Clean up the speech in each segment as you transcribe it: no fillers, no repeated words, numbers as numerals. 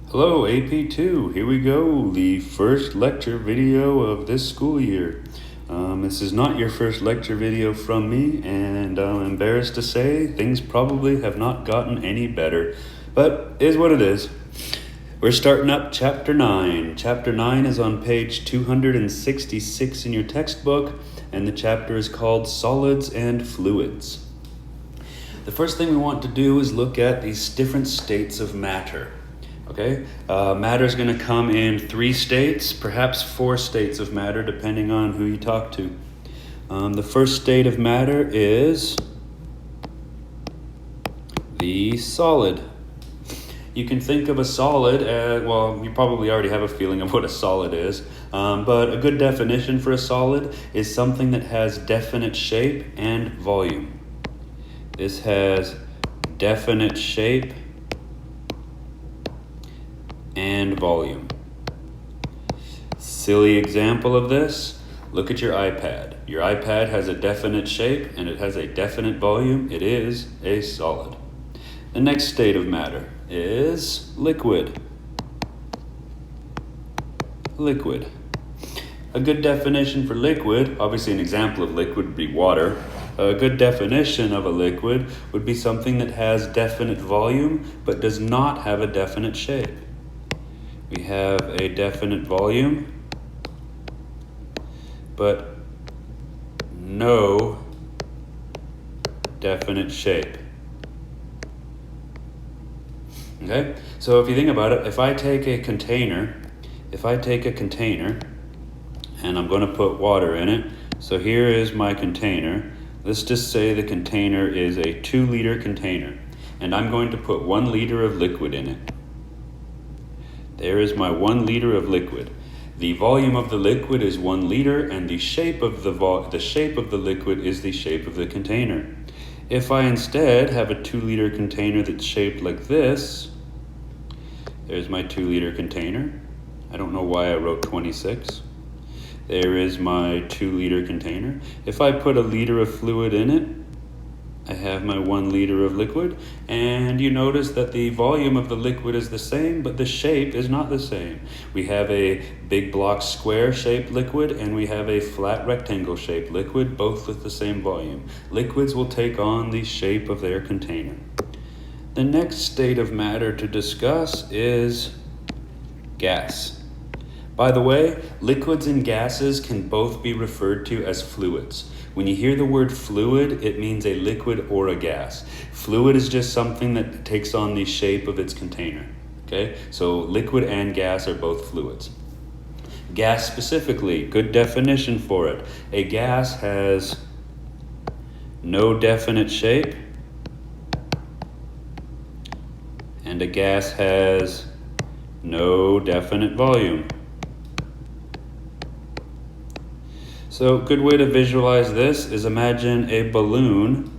Hello, ap2. Here we go, the first lecture video of this school year. This is not your first lecture video from me, and I'm embarrassed to say things probably have not gotten any better, but is what it is. We're starting up Chapter 9. Chapter 9 is on page 266 in your textbook, and the chapter is called Solids and Fluids. The first thing we want to do is look at these different states of matter. Okay, matter is going to come in 3 states, perhaps 4 states of matter, depending on who you talk to. The first state of matter is the solid. You can think of a solid as, well, you probably already have a feeling of what a solid is, but a good definition for a solid is something that has definite shape and volume. This has definite shape and volume. Silly example of this, look at your iPad. Your iPad has a definite shape and it has a definite volume. It is a solid. The next state of matter is liquid. Liquid. A good definition for liquid, obviously an example of liquid would be water. A good definition of a liquid would be something that has definite volume but does not have a definite shape. We have a definite volume, but no definite shape. Okay, so if you think about it, if I take a container and I'm going to put water in it, so here is my container. Let's just say the container is a 2-liter container, and I'm going to put 1 liter of liquid in it. There is my 1 liter of liquid. The volume of the liquid is 1 liter, and the shape of the liquid is the shape of the container. If I instead have a 2-liter container that's shaped like this, there's my 2-liter container. I don't know why I wrote 26. There is my 2-liter container. If I put a liter of fluid in it, I have my 1 liter of liquid, and you notice that the volume of the liquid is the same, but the shape is not the same. We have a big block square shaped liquid, and we have a flat rectangle shaped liquid, both with the same volume. Liquids will take on the shape of their container. The next state of matter to discuss is gas. By the way, liquids and gases can both be referred to as fluids. When you hear the word fluid, it means a liquid or a gas. Fluid is just something that takes on the shape of its container. Okay, so liquid and gas are both fluids. Gas specifically, good definition for it. A gas has no definite shape, and a gas has no definite volume. So a good way to visualize this is imagine a balloon,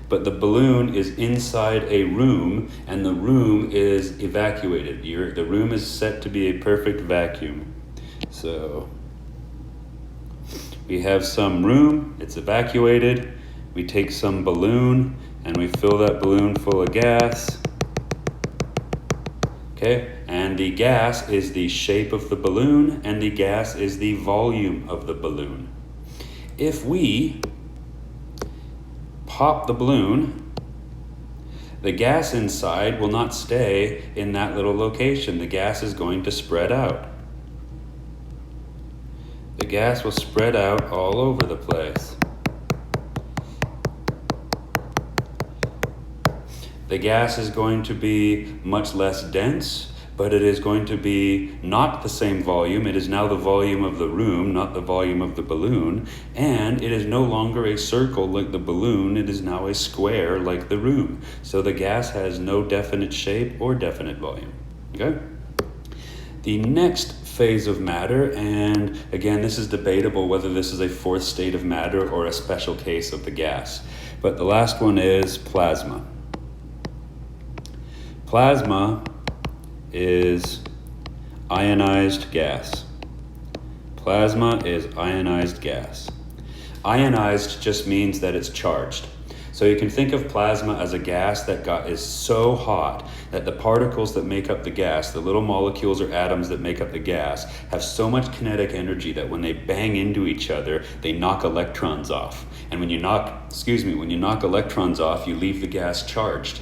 but the balloon is inside a room and the room is evacuated. The room is set to be a perfect vacuum. So we have some room, it's evacuated. We take some balloon and we fill that balloon full of gas. Okay, and the gas is the shape of the balloon and the gas is the volume of the balloon. If we pop the balloon, the gas inside will not stay in that little location. The gas is going to spread out. The gas will spread out all over the place. The gas is going to be much less dense, but it is going to be not the same volume. It is now the volume of the room, not the volume of the balloon, and it is no longer a circle like the balloon. It is now a square like the room. So the gas has no definite shape or definite volume. Okay? The next phase of matter, and again, this is debatable whether this is a 4th state of matter or a special case of the gas, but the last one is plasma. Plasma is ionized gas. Plasma is ionized gas. Ionized just means that it's charged. So you can think of plasma as a gas that is so hot that the particles that make up the gas, the little molecules or atoms that make up the gas, have so much kinetic energy that when they bang into each other, they knock electrons off. And when you knock electrons off, you leave the gas charged.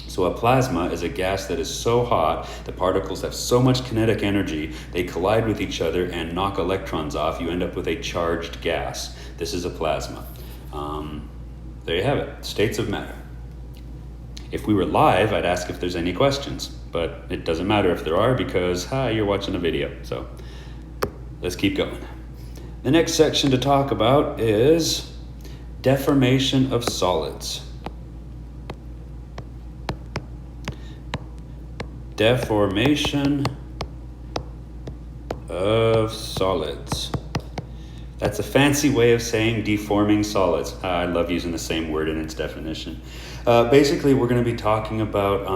So a plasma is a gas that is so hot, the particles have so much kinetic energy, they collide with each other and knock electrons off. You end up with a charged gas. This is a plasma. There you have it, states of matter. If we were live, I'd ask if there's any questions, but it doesn't matter if there are because, hi, you're watching a video. So let's keep going. The next section to talk about is deformation of solids. Deformation of solids. That's a fancy way of saying deforming solids. I love using the same word in its definition. Basically, we're going to be talking about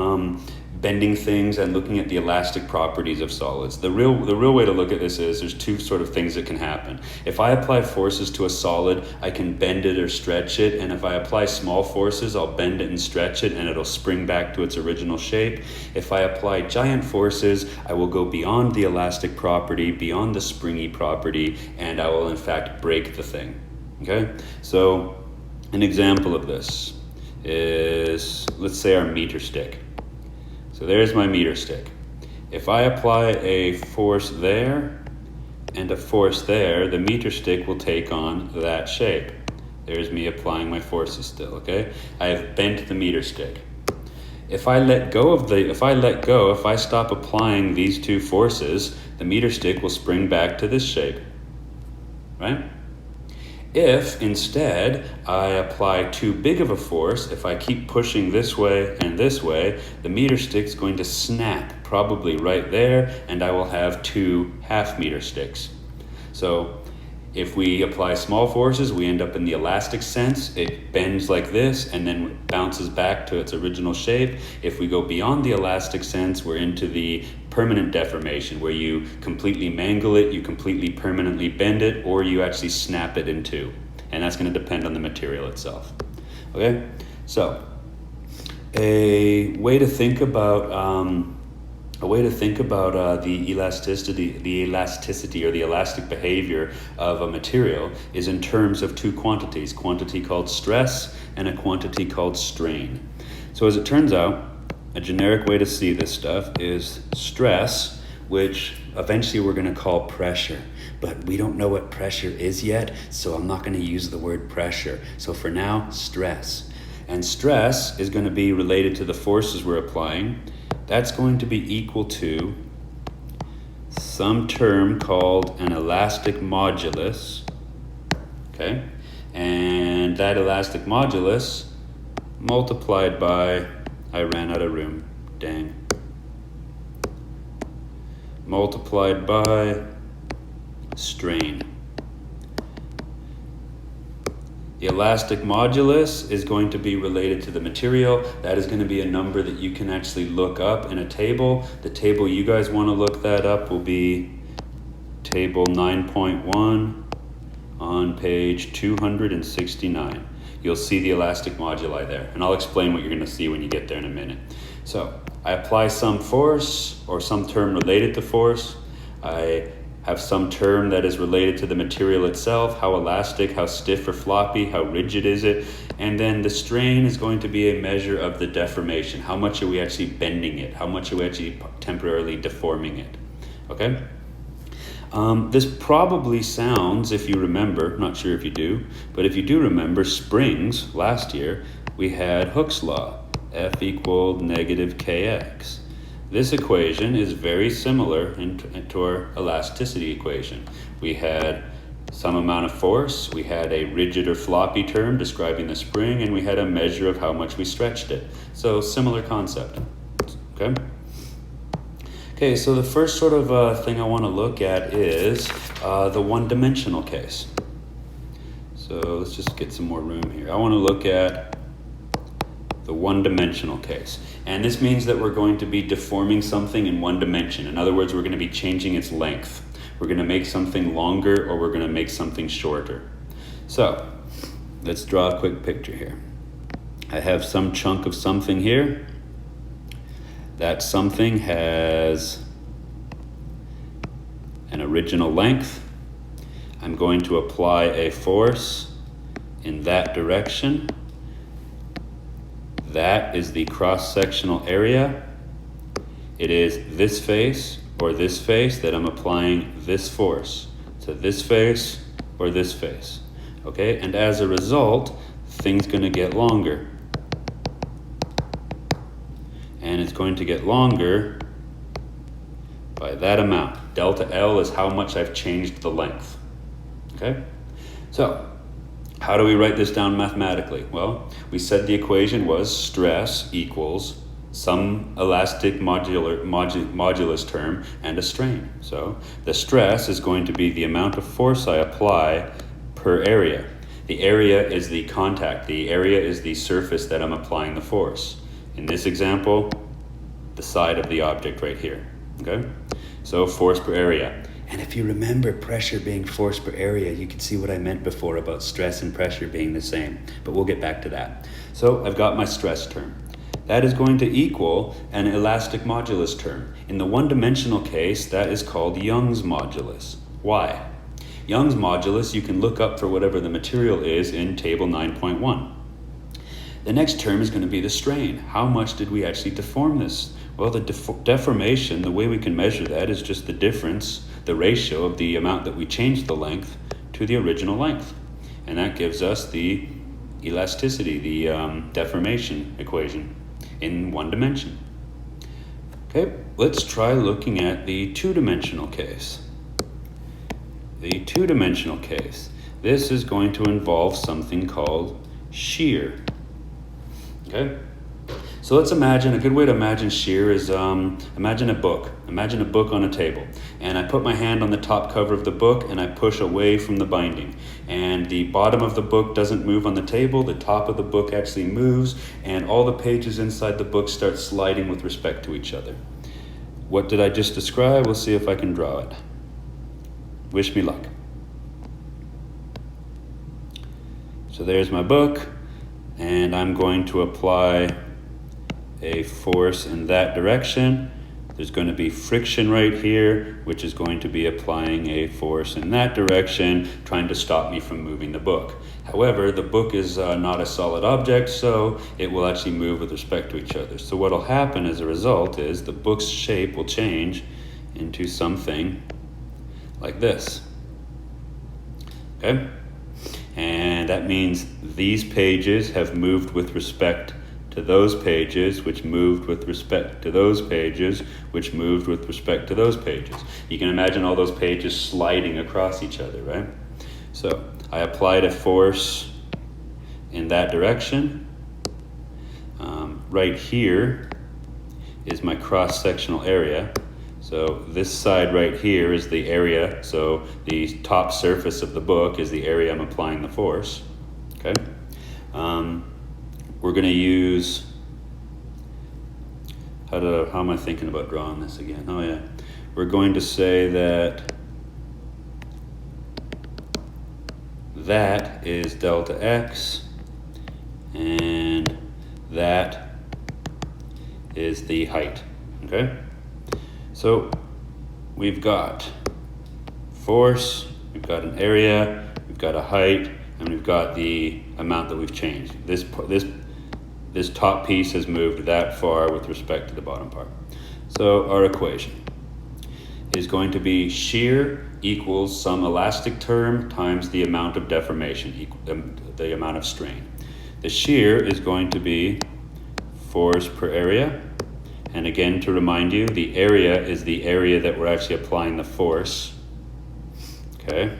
bending things and looking at the elastic properties of solids. The real way to look at this is there's two sort of things that can happen. If I apply forces to a solid, I can bend it or stretch it, and if I apply small forces, I'll bend it and stretch it and it'll spring back to its original shape. If I apply giant forces, I will go beyond the elastic property, beyond the springy property, and I will in fact break the thing. Okay? So an example of this is, let's say, our meter stick. So there's my meter stick. If I apply a force there and a force there, the meter stick will take on that shape. There's me applying my forces still, okay? I have bent the meter stick. If I stop applying these two forces, the meter stick will spring back to this shape, right? If instead I apply too big of a force, if I keep pushing this way and this way, the meter stick's going to snap probably right there, and I will have two half-meter sticks. So if we apply small forces, we end up in the elastic sense. It bends like this and then bounces back to its original shape. If we go beyond the elastic sense, we're into the permanent deformation, where you completely mangle it, you completely permanently bend it, or you actually snap it in two. And that's going to depend on the material itself. Okay? So, a way to think about the elasticity or the elastic behavior of a material is in terms of two quantities, quantity called stress and a quantity called strain. So as it turns out, a generic way to see this stuff is stress, which eventually we're going to call pressure. But we don't know what pressure is yet, so I'm not going to use the word pressure. So for now, stress. And stress is going to be related to the forces we're applying. That's going to be equal to some term called an elastic modulus, okay? And that elastic modulus multiplied by, I ran out of room, dang. Multiplied by strain. The elastic modulus is going to be related to the material. That is going to be a number that you can actually look up in a table. The table you guys want to look that up will be table 9.1 on page 269. You'll see the elastic moduli there, and I'll explain what you're going to see when you get there in a minute. So I apply some force or some term related to force. I have some term that is related to the material itself, how elastic, how stiff or floppy, how rigid is it, and then the strain is going to be a measure of the deformation. How much are we actually bending it? How much are we actually temporarily deforming it? Okay? This probably sounds, if you remember, not sure if you do, but if you do remember springs, last year, we had Hooke's law, F equaled negative kx. This equation is very similar to our elasticity equation. We had some amount of force, we had a rigid or floppy term describing the spring, and we had a measure of how much we stretched it. So similar concept, okay? Okay, so the first sort of thing I want to look at is the one-dimensional case. So let's just get some more room here. I want to look at the one-dimensional case. And this means that we're going to be deforming something in one dimension. In other words, we're going to be changing its length. We're going to make something longer, or we're going to make something shorter. So let's draw a quick picture here. I have some chunk of something here. that something has an original length. I'm going to apply a force in that direction. That is the cross-sectional area. It is this face or this face that I'm applying this force. So this face or this face. Okay, and as a result, thing's going to get longer. And it's going to get longer by that amount. Delta L is how much I've changed the length. Okay, so how do we write this down mathematically? Well, we said the equation was stress equals some elastic modulus term and a strain. So the stress is going to be the amount of force I apply per area. The area is the contact. The area is the surface that I'm applying the force. In this example, the side of the object right here. Okay, so force per area. And if you remember pressure being force per area, you can see what I meant before about stress and pressure being the same, but we'll get back to that. So I've got my stress term. That is going to equal an elastic modulus term. In the one-dimensional case, that is called Young's modulus. Why? Young's modulus you can look up for whatever the material is in table 9.1. The next term is going to be the strain. How much did we actually deform this? Well, the deformation, the way we can measure that is just the difference, the ratio of the amount that we changed the length to the original length. And that gives us the elasticity, the deformation equation in one dimension. Okay, let's try looking at the two-dimensional case. The two-dimensional case. This is going to involve something called shear. Okay, so let's imagine, a good way to imagine shear is imagine a book. Imagine a book on a table. And I put my hand on the top cover of the book and I push away from the binding. And the bottom of the book doesn't move on the table, the top of the book actually moves, and all the pages inside the book start sliding with respect to each other. What did I just describe? We'll see if I can draw it. Wish me luck. So there's my book, and I'm going to apply a force in that direction. There's going to be friction right here, which is going to be applying a force in that direction, trying to stop me from moving the book. However, the book is not a solid object, so it will actually move with respect to each other. So what will happen as a result is the book's shape will change into something like this. Okay? And that means these pages have moved with respect to those pages, which moved with respect to those pages, which moved with respect to those pages. You can imagine all those pages sliding across each other, right? So I applied a force in that direction. Right here is my cross-sectional area. So this side right here is the area. So the top surface of the book is the area I'm applying the force. Okay. We're going to use, how am I thinking about drawing this again? Oh yeah, we're going to say that that is delta x, and that is the height. Okay, so we've got force, we've got an area, we've got a height, and we've got the amount that we've changed. This top piece has moved that far with respect to the bottom part. So our equation is going to be shear equals some elastic term times the amount of deformation, the amount of strain. The shear is going to be force per area. And again, to remind you, the area is the area that we're actually applying the force. Okay.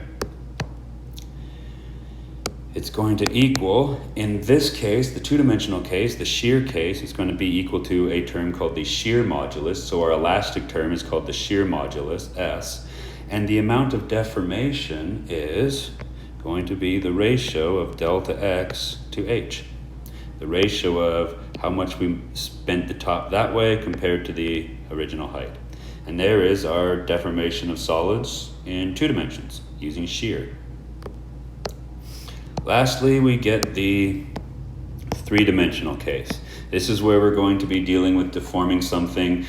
It's going to equal, in this case, the two-dimensional case, the shear case, is going to be equal to a term called the shear modulus. So our elastic term is called the shear modulus, S. And the amount of deformation is going to be the ratio of delta x to h. The ratio of how much we bent the top that way compared to the original height. And there is our deformation of solids in two dimensions using shear. Lastly, we get the three-dimensional case. This is where we're going to be dealing with deforming something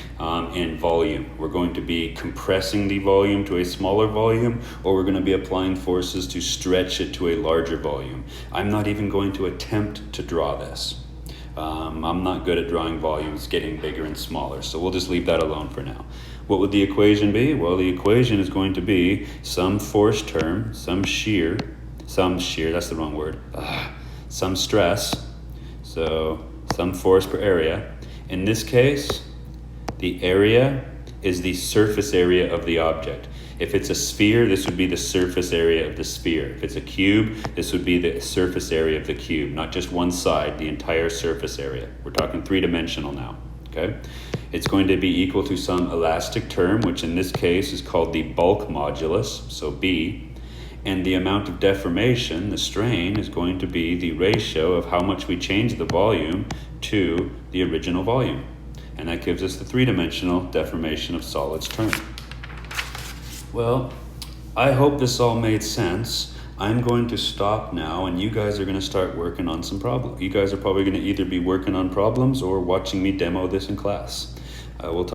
in volume. We're going to be compressing the volume to a smaller volume, or we're going to be applying forces to stretch it to a larger volume. I'm not even going to attempt to draw this. I'm not good at drawing volumes getting bigger and smaller, so we'll just leave that alone for now. What would the equation be? Well, the equation is going to be some force term, some shear, that's the wrong word, some stress, so some force per area. In this case, the area is the surface area of the object. If it's a sphere, this would be the surface area of the sphere. If it's a cube, this would be the surface area of the cube, not just one side, the entire surface area. We're talking three-dimensional now, okay? It's going to be equal to some elastic term, which in this case is called the bulk modulus, so B, and the amount of deformation, the strain, is going to be the ratio of how much we change the volume to the original volume. And that gives us the three-dimensional deformation of solids term. Well, I hope this all made sense. I'm going to stop now, and you guys are going to start working on some problems. You guys are probably going to either be working on problems or watching me demo this in class. We'll talk